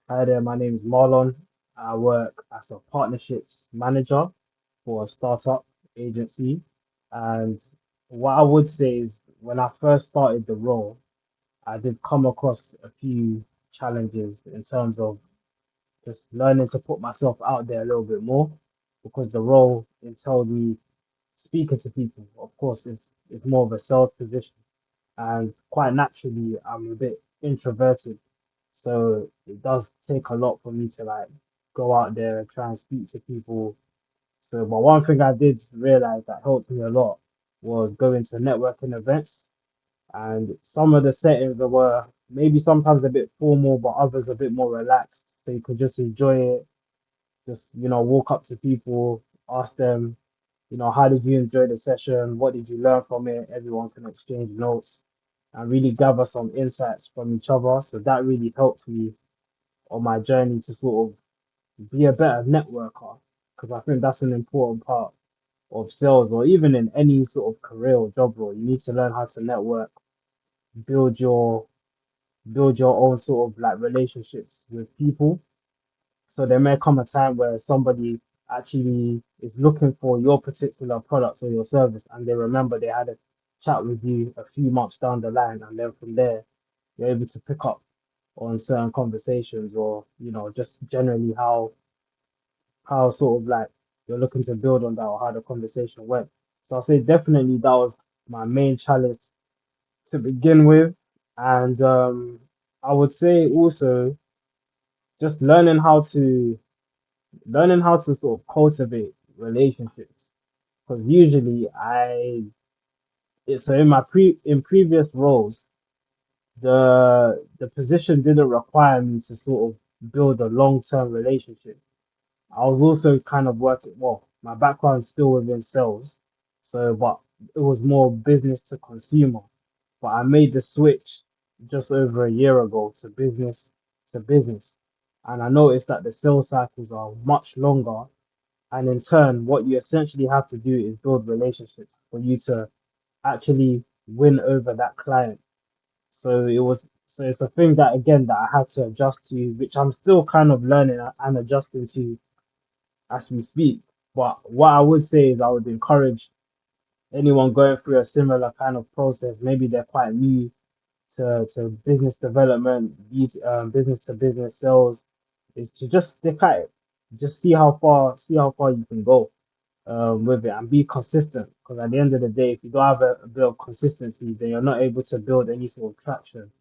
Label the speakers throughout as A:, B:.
A: Hi there, my name is Marlon. I work as a partnerships manager for a startup agency. And what I would say is when I first started the role, I did come across a few challenges in terms of just learning to put myself out there a little bit more because the role entailed me speaking to people. Of course, it's more of a sales position, and quite naturally, I'm a bit introverted, so it does take a lot for me to like go out there and try and speak to people. So, but one thing I did realize that helped me a lot was going to networking events, and some of the settings that were maybe sometimes a bit formal, but others a bit more relaxed, so you could just enjoy it, just walk up to people, ask them, how did you enjoy the session? What did you learn from it? Everyone can exchange notes and really gather some insights from each other. So that really helped me on my journey to sort of be a better networker, because I think that's an important part of sales, or even in any sort of career or job role. You need to learn how to network, build your build your own sort of like relationships with people. So there may come a time where somebody actually is looking for your particular product or your service, and they remember they had a chat with you a few months down the line, and then from there you're able to pick up on certain conversations, or just generally how sort of like you're looking to build on that, or how the conversation went. So I'll say definitely that was my main challenge to begin with, and I would say also just learning how to sort of cultivate relationships, because usually so in my previous roles, the position didn't require me to sort of build a long-term relationship. I was also kind of working, well, my background's still within sales, so but it was more business to consumer. But I made the switch just over a year ago to business, and I noticed that the sales cycles are much longer, and in turn, what you essentially have to do is build relationships for you to actually win over that client. So it's a thing that again that I had to adjust to, which I'm still kind of learning and adjusting to as we speak. But what I would say is I would encourage anyone going through a similar kind of process. Maybe they're quite new to business development, business to business sales, is to just stick at it. Just see how far you can go with it, and be consistent. Because at the end of the day, if you don't have a bit of consistency, then you're not able to build any sort of traction.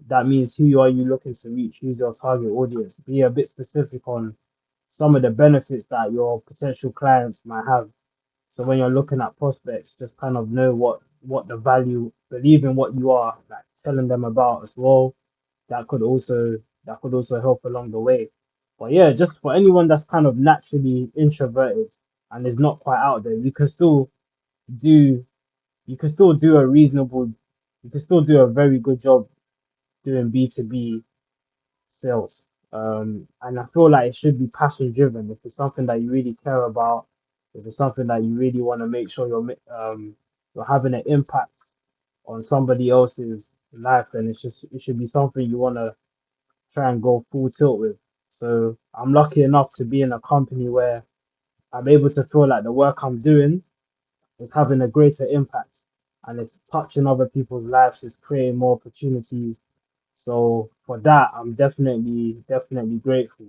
A: That means who are you looking to reach? Who's your target audience? Be a bit specific on some of the benefits that your potential clients might have. So when you're looking at prospects, just kind of know what the value, believe in what you are like telling them about as well. That could also help along the way. But yeah, just for anyone that's kind of naturally introverted and is not quite out there, do you can still do a reasonable you can still do a very good job doing B2B sales. And I feel like it should be passion driven. If it's something that you really care about, if it's something that you really want to make sure you're having an impact on somebody else's life, then it should be something you want to try and go full tilt with. So I'm lucky enough to be in a company where I'm able to feel like the work I'm doing is having a greater impact, and it's touching other people's lives, it's creating more opportunities. So for that, I'm definitely grateful.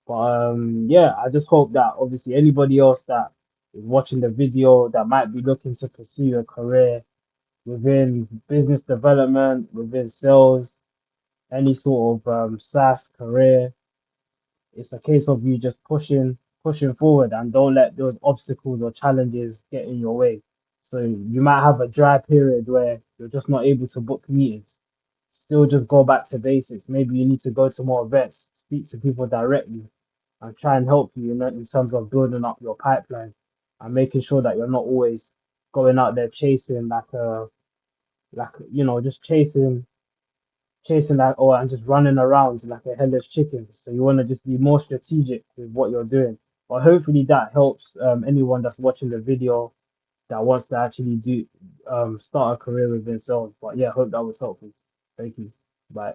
A: But yeah, I just hope that obviously anybody else that is watching the video that might be looking to pursue a career within business development, within sales, any sort of SaaS career, it's a case of you just pushing forward, and don't let those obstacles or challenges get in your way. So you might have a dry period where you're just not able to book meetings. Still just go back to basics. Maybe you need to go to more events, speak to people directly, and try and help you in terms of building up your pipeline and making sure that you're not always going out there chasing just chasing that, or and just running around like a headless chicken. So you want to just be more strategic with what you're doing. But hopefully that helps anyone that's watching the video that wants to actually do start a career within sales. But yeah, hope that was helpful. Thank you. Bye.